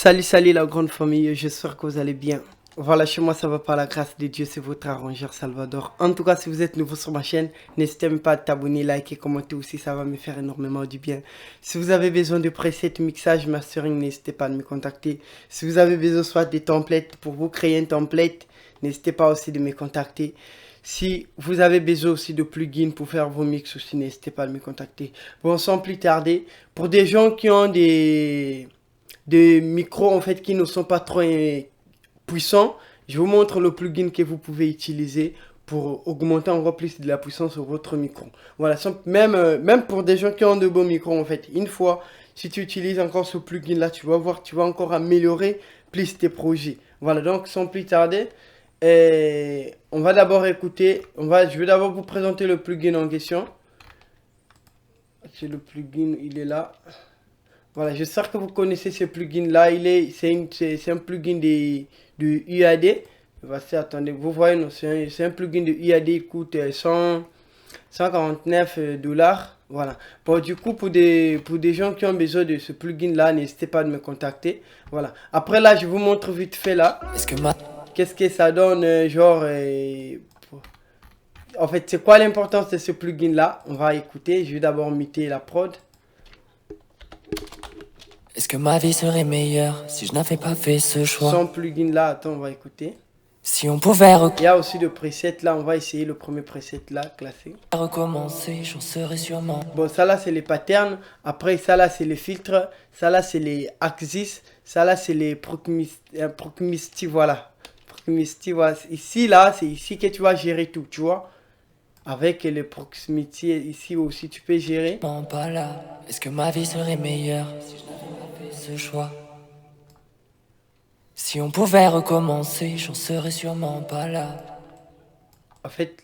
Salut la grande famille, j'espère que vous allez bien. Voilà, chez moi ça va par la grâce de Dieu, c'est votre arrangeur Salvador. En tout cas, si vous êtes nouveau sur ma chaîne, n'hésitez pas à t'abonner, liker, commenter aussi, ça va me faire énormément du bien. Si vous avez besoin de presets, mixage, mastering, n'hésitez pas à me contacter. Si vous avez besoin soit des templates pour vous créer un template, n'hésitez pas aussi de me contacter. Si vous avez besoin aussi de plugins pour faire vos mix aussi, n'hésitez pas à me contacter. Bon, sans plus tarder, pour des gens qui ont des micros en fait qui ne sont pas trop puissants, je vous montre le plugin que vous pouvez utiliser pour augmenter encore plus de la puissance sur votre micro. Voilà, même pour des gens qui ont de beaux micros en fait, une fois, si tu utilises encore ce plugin là, tu vas voir, tu vas encore améliorer plus tes projets. Voilà, donc sans plus tarder, on va d'abord écouter, je vais d'abord vous présenter le plugin en question. C'est le plugin, il est là. Voilà, j'espère que vous connaissez ce plugin là. C'est un plugin de UAD. Voici, attendez, vous voyez, c'est un plugin de UAD, il coûte 149 dollars. Voilà. Bon, du coup, pour des gens qui ont besoin de ce plugin là, n'hésitez pas à me contacter. Voilà. Après là, je vous montre vite fait là. Qu'est-ce que ça donne, en fait, c'est quoi l'importance de ce plugin là? On va écouter. Je vais d'abord muter la prod. Est-ce que ma vie serait meilleure si je n'avais pas fait ce choix? Son plugin là, attends, on va écouter. Si on pouvait Il y a aussi le preset là, on va essayer le premier preset là, classé. recommencer, j'en serais sûrement. Bon, ça là c'est les patterns. Après, ça là c'est les filtres. Ça là c'est les axis. Ça là c'est les proximity, voilà. Proximity, voilà. Ici là, c'est ici que tu vas gérer tout, tu vois. Avec les proximity, ici aussi tu peux gérer. Non, pas là. Est-ce que ma vie serait meilleure si je n'avais pas fait ce choix? Si on pouvait recommencer, j'en serais sûrement pas là. En fait,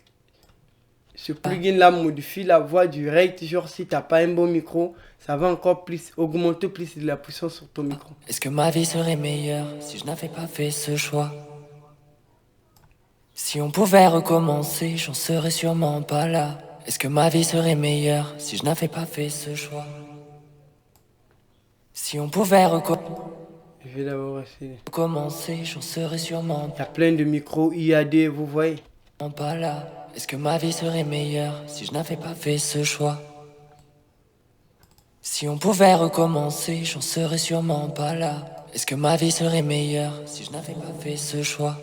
ce plugin là modifie la voix directe. Genre, si t'as pas un bon micro, ça va encore plus augmenter plus de la puissance sur ton micro. Est-ce que ma vie serait meilleure si je n'avais pas fait ce choix? Si on pouvait recommencer, j'en serais sûrement pas là. Est-ce que ma vie serait meilleure si je n'avais pas fait ce choix? Si on pouvait Je vais d'abord essayer. recommencer, j'en serais sûrement Il y a plein de micros IAD, vous voyez. pas là. Est-ce que ma vie serait meilleure si je n'avais pas fait ce choix? Si on pouvait recommencer, j'en serais sûrement pas là. Est-ce que ma vie serait meilleure si je n'avais pas fait ce choix?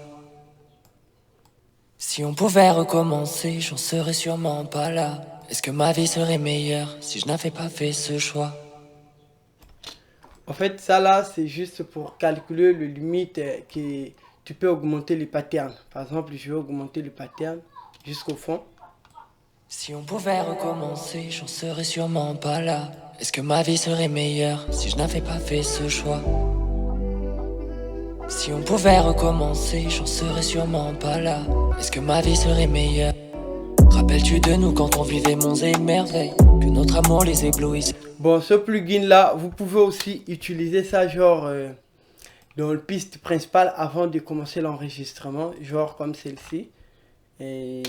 Si on pouvait recommencer, j'en serais sûrement pas là. Est-ce que ma vie serait meilleure si je n'avais pas fait ce choix? En fait, ça là, c'est juste pour calculer le limite que tu peux augmenter les patterns. Par exemple, je vais augmenter le pattern jusqu'au fond. Si on pouvait recommencer, j'en serais sûrement pas là. Est-ce que ma vie serait meilleure si je n'avais pas fait ce choix? Si on pouvait recommencer, j'en serais sûrement pas là. Est-ce que ma vie serait meilleure? Rappelles-tu de nous quand on vivait monts et merveilles, que notre amour les éblouissait? Bon, ce plugin là, vous pouvez aussi utiliser ça genre dans le piste principale avant de commencer l'enregistrement, genre comme celle-ci. Et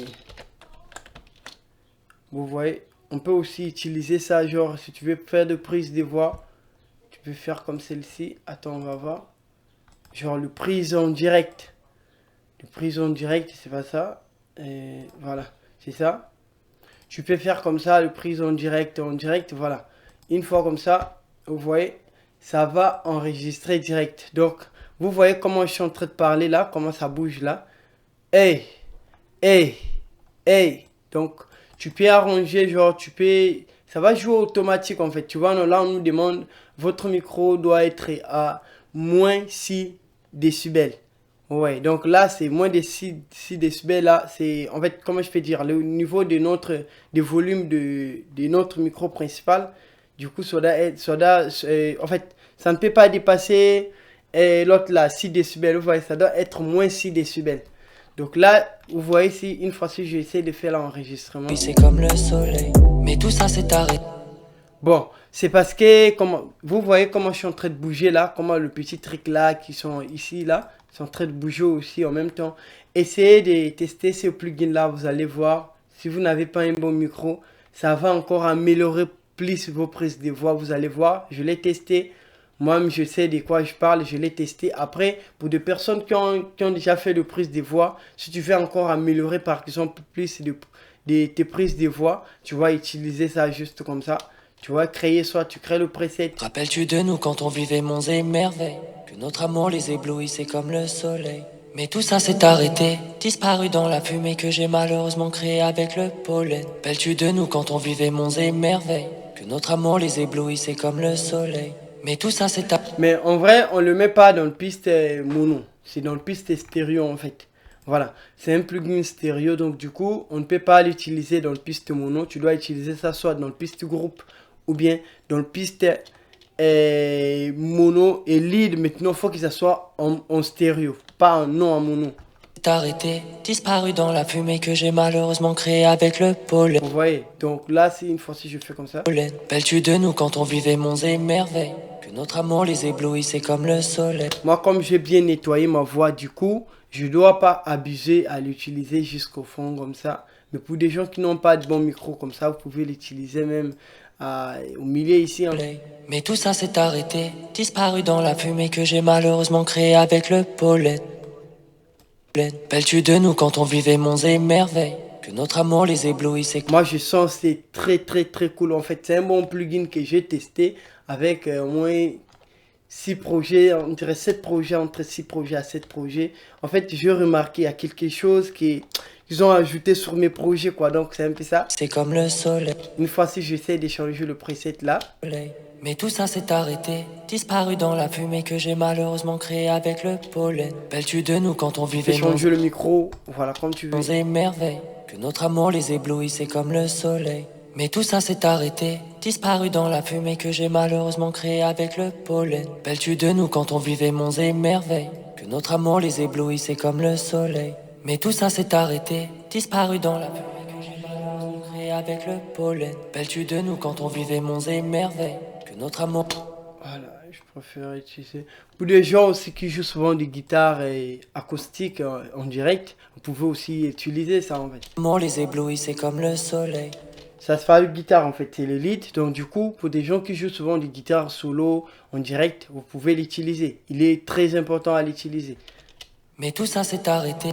vous voyez, on peut aussi utiliser ça genre si tu veux faire de prise de voix, tu peux faire comme celle-ci. Attends, on va voir. Genre le prise en direct. Le prise en direct, c'est pas ça. Et voilà, c'est ça. Tu peux faire comme ça, le prise en direct, voilà. Une fois comme ça, vous voyez, ça va enregistrer direct. Donc, vous voyez comment je suis en train de parler là, comment ça bouge là. Hey, hey, hey. Donc, tu peux arranger, genre, ça va jouer automatique en fait. Tu vois, là, on nous demande, votre micro doit être à moins 6 décibels. Ouais, donc là, c'est moins de 6 décibels. Là, c'est, en fait, comment je peux dire, le niveau de volume de notre micro principal. Du coup, en fait, ça ne peut pas dépasser l'autre là, 6 décibels. Vous voyez, ça doit être moins 6 décibels. Donc là, vous voyez ici, une fois que j'essaie de faire l'enregistrement. Puis c'est comme le soleil, mais tout ça s'est arrêté. Bon, c'est parce que, vous voyez comment je suis en train de bouger là, comment le petit truc là, qui sont ici là, sont en train de bouger aussi en même temps. Essayez de tester ce plugin là, vous allez voir, si vous n'avez pas un bon micro, ça va encore améliorer plus vos prises de voix, vous allez voir, je l'ai testé. Moi, je sais de quoi je parle, je l'ai testé. Après, pour des personnes qui ont déjà fait de prise de voix, si tu veux encore améliorer par exemple plus tes prises de voix, tu vas utiliser ça juste comme ça. Tu vas créer, soit tu crées le preset. Rappelles-tu de nous quand on vivait monts et merveilles, que notre amour les éblouissait comme le soleil. Mais tout ça s'est arrêté, disparu dans la fumée que j'ai malheureusement créée avec le pollen. Rappelles-tu de nous quand on vivait monts et merveilles, que notre amour les éblouissait comme le soleil. Mais tout ça s'est arrêté. Mais en vrai, on le met pas dans le piste mono. C'est dans le piste stéréo en fait. Voilà, c'est un plugin stéréo, donc du coup, on ne peut pas l'utiliser dans le piste mono. Tu dois utiliser ça soit dans le piste groupe ou bien dans le piste mono et lead. Maintenant, il faut que ça soit en stéréo, pas non en mono. Arrêté, disparu dans la fumée que j'ai malheureusement créée avec le pollen. Vous voyez, donc là, c'est une fois si je fais comme ça. Rappelles-tu de nous quand on vivait monts et merveilles, que notre amour les éblouissait comme le soleil. Moi, comme j'ai bien nettoyé ma voix, du coup, je ne dois pas abuser à l'utiliser jusqu'au fond comme ça. Mais pour des gens qui n'ont pas de bon micro comme ça, vous pouvez l'utiliser même au milieu ici. Hein. Mais tout ça s'est arrêté, disparu dans la fumée que j'ai malheureusement créée avec le pollen. Rappelles-tu de nous quand on vivait monts et merveilles, que notre amour les éblouissait. Moi, je sens que c'est très cool. En fait, c'est un bon plugin que j'ai testé avec au moins 6 projets, on dirait 7 projets, entre 6 projets à 7 projets. En fait, j'ai remarqué, il y a quelque chose qu'ils ont ajouté sur mes projets, quoi. Donc, c'est un peu ça. C'est comme le soleil. Une fois si j'essaie de changer le preset là. Mais tout ça s'est arrêté, disparu dans la fumée que j'ai malheureusement créée avec le pollen. Rappelles-tu de nous quand on vivait changer le micro, voilà, comme tu veux. monts et merveilles, que notre amour les éblouissait comme le soleil. Mais tout ça s'est arrêté, disparu dans la fumée que j'ai malheureusement créée avec le pollen. Rappelles-tu de nous quand on vivait monts et merveilles, que notre amour les éblouissait comme le soleil. Mais tout ça s'est arrêté, disparu dans la fumée que j'ai malheureusement créée avec le pollen. Rappelles-tu de nous quand on vivait monts et merveilles, que notre amour... Voilà, je préfère utiliser. Pour des gens aussi qui jouent souvent des guitares acoustiques en direct, vous pouvez aussi utiliser ça en fait. L'amour les éblouissait comme le soleil. Ça se fait avec guitare en fait, c'est le lead. Donc du coup, pour des gens qui jouent souvent des guitares solo en direct, vous pouvez l'utiliser. Il est très important à l'utiliser. Mais tout ça s'est arrêté.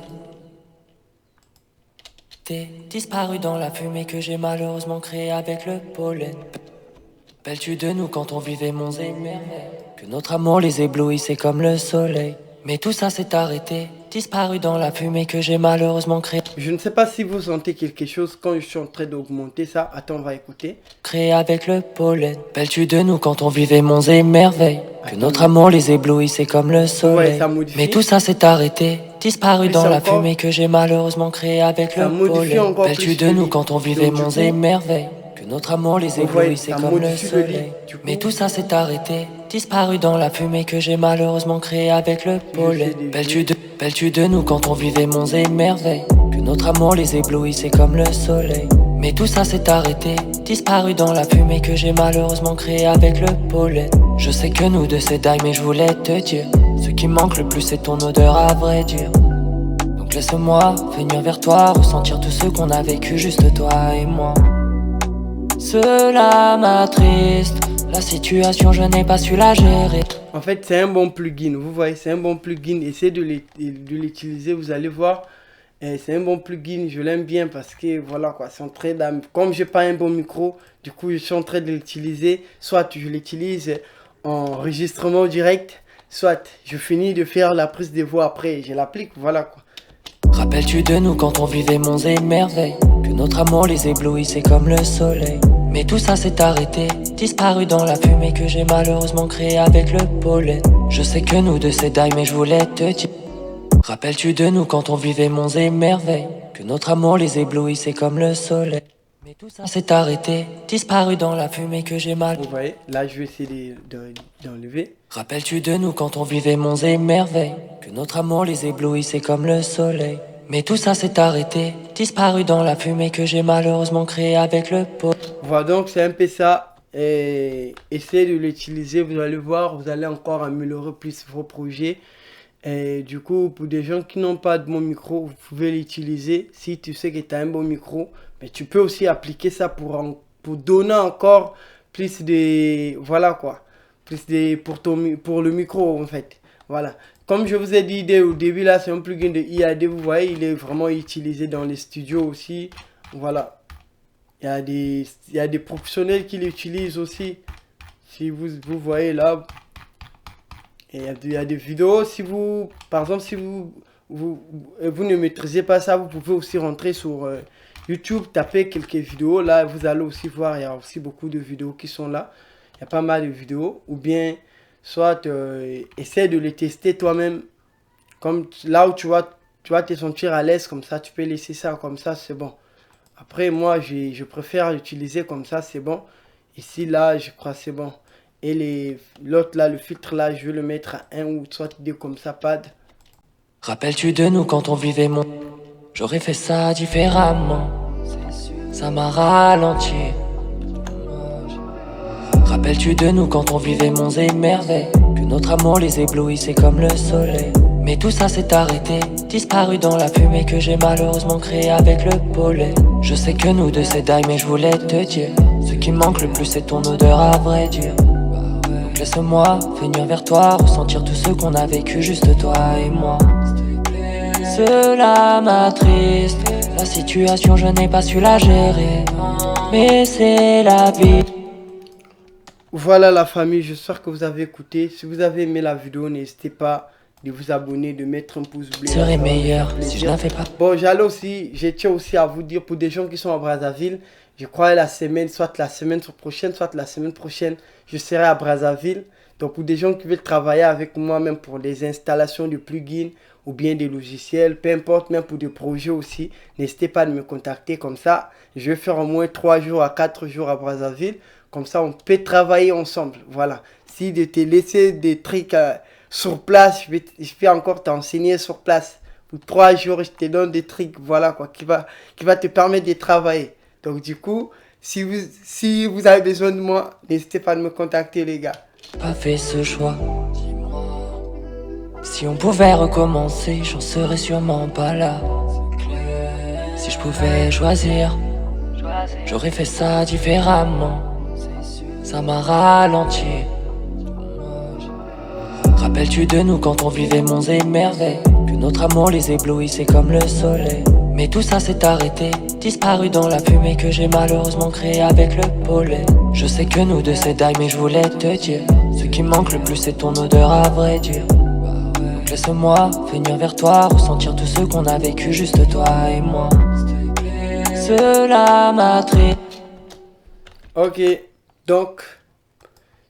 T'es disparu dans la fumée que j'ai malheureusement créée avec le pollen. Rappelles-tu de nous quand on vivait monts et merveilles, que notre amour les éblouissait comme le soleil. Mais tout ça s'est arrêté, disparu dans la fumée que j'ai malheureusement créée. Je ne sais pas si vous sentez quelque chose quand je suis en train d'augmenter ça. Attends, on va écouter. Créé avec le pollen. Rappelles-tu de nous quand on vivait monts et merveilles, que notre amour les éblouissait comme le soleil. Ouais, ça modifie. Mais tout ça s'est arrêté, disparu dans la fumée que j'ai malheureusement créée avec le pollen. Rappelles-tu de nous quand on vivait monts et merveilles, que notre amour les éblouissait comme le soleil. Mais tout ça s'est arrêté, disparu dans la fumée que j'ai malheureusement créée avec le pollen. Rappelles-tu de nous quand on vivait monts et merveilles, que notre amour les éblouissait comme le soleil. Mais tout ça s'est arrêté, disparu dans la fumée que j'ai malheureusement créée avec le pollen. Je sais que nous deux c'est die mais je voulais te dire, ce qui manque le plus c'est ton odeur à vrai dire. Donc laisse-moi venir vers toi, ressentir tout ce qu'on a vécu juste toi et moi. Cela m'attriste, la situation je n'ai pas su la gérer. En fait, c'est un bon plugin. Vous voyez, c'est un bon plugin. Essayez de l'utiliser, vous allez voir. C'est un bon plugin, je l'aime bien parce que voilà quoi, c'est en train d'âme. Comme j'ai pas un bon micro, du coup je suis en train de l'utiliser. Soit je l'utilise en enregistrement direct, soit je finis de faire la prise de voix après, je l'applique, voilà quoi. Rappelles-tu de nous quand on vivait monts et merveilles, que notre amour les éblouissait comme le soleil. Mais tout ça s'est arrêté, disparu dans la fumée que j'ai malheureusement créée avec le pollen. Je sais que nous deux c'est die mais je voulais te dire. Rappelles-tu de nous quand on vivait monts et merveilles, que notre amour les éblouissait comme le soleil. Mais tout ça s'est arrêté, disparu dans la fumée que j'ai mal. Vous voyez, là je vais essayer d'enlever. Rappelles-tu de nous quand on vivait monts et merveilles, que notre amour les éblouissait comme le soleil. Mais tout ça s'est arrêté, disparu dans la fumée que j'ai malheureusement créée avec le pot. Voilà, donc c'est un peu ça. Essayez de l'utiliser, vous allez voir, vous allez encore améliorer plus vos projets. Et du coup, pour des gens qui n'ont pas de bon micro, vous pouvez l'utiliser. Si tu sais que tu as un bon micro, mais tu peux aussi appliquer ça pour donner encore plus de... Voilà quoi. pour le micro en fait. Voilà. Comme je vous ai dit au début, là, c'est un plugin de IAD, vous voyez, il est vraiment utilisé dans les studios aussi. Voilà. Il y a des professionnels qui l'utilisent aussi. Si vous voyez là, et il y a des vidéos. Si vous, par exemple, si vous ne maîtrisez pas ça, vous pouvez aussi rentrer sur YouTube, taper quelques vidéos. Là, vous allez aussi voir, il y a aussi beaucoup de vidéos qui sont là. Il y a pas mal de vidéos. Ou bien, soit essaie de les tester toi-même. Comme là où tu vas te sentir à l'aise, comme ça, tu peux laisser ça comme ça, c'est bon. Après, moi, je préfère l'utiliser comme ça, c'est bon. Ici, là, je crois c'est bon. Et l'autre là, le filtre là, je vais le mettre à 1 ou soit 2 comme ça, pad. Rappelles-tu de nous quand on vivait mon... J'aurais fait ça différemment. Ça m'a ralenti. Rappelles-tu de nous quand on vivait monts et merveilles, que notre amour les éblouissait comme le soleil. Mais tout ça s'est arrêté, disparu dans la fumée que j'ai malheureusement créée avec le pollen. Je sais que nous deux c'est die, mais je voulais te dire, ce qui me manque le plus c'est ton odeur à vrai dire. Donc laisse-moi venir vers toi, ressentir tout ce qu'on a vécu, juste toi et moi. Cela m'attriste, la situation je n'ai pas su la gérer, mais c'est la vie. Voilà la famille, j'espère que vous avez écouté. Si vous avez aimé la vidéo, n'hésitez pas de vous abonner, de mettre un pouce bleu. Serait meilleur si je n'avais pas. Bon, je tiens aussi à vous dire, pour des gens qui sont à Brazzaville, je crois soit la semaine prochaine, soit la semaine prochaine, je serai à Brazzaville. Donc pour des gens qui veulent travailler avec moi, même pour les installations de plugins ou bien des logiciels, peu importe, même pour des projets aussi, n'hésitez pas à me contacter comme ça. Je vais faire au moins 3 jours à 4 jours à Brazzaville. Comme ça, on peut travailler ensemble. Voilà. Si de te laisser des trucs sur place, je vais encore t'enseigner sur place. Pour 3 jours, je te donne des trucs, voilà quoi, qui va te permettre de travailler. Donc du coup, si vous avez besoin de moi, n'hésitez pas à me contacter les gars. Pas fait ce choix. Si on pouvait recommencer, j'en serais sûrement pas là. Si je pouvais choisir, j'aurais fait ça différemment. Ça m'a ralenti. Rappelles-tu de nous quand on vivait monts et merveilles, que notre amour les éblouissait comme le soleil. Mais tout ça s'est arrêté, disparu dans la fumée que j'ai malheureusement créée avec le pollen. Je sais que nous deux c'est die, mais je voulais te dire, ce qui me manque le plus c'est ton odeur à vrai dire. Donc laisse-moi venir vers toi, ressentir tout ce qu'on a vécu, juste toi et moi. Cela m'a triste. Ok, donc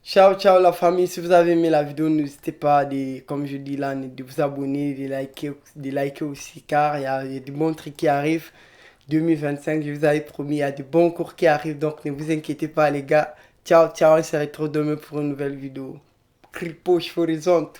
ciao ciao la famille. Si vous avez aimé la vidéo, n'hésitez pas comme je dis là, de vous abonner, de liker aussi, car il y a des bons trucs qui arrivent. 2025, je vous avais promis, il y a des bons cours qui arrivent, donc ne vous inquiétez pas les gars. Ciao ciao, on se retrouve demain pour une nouvelle vidéo. Kripo Horizonte.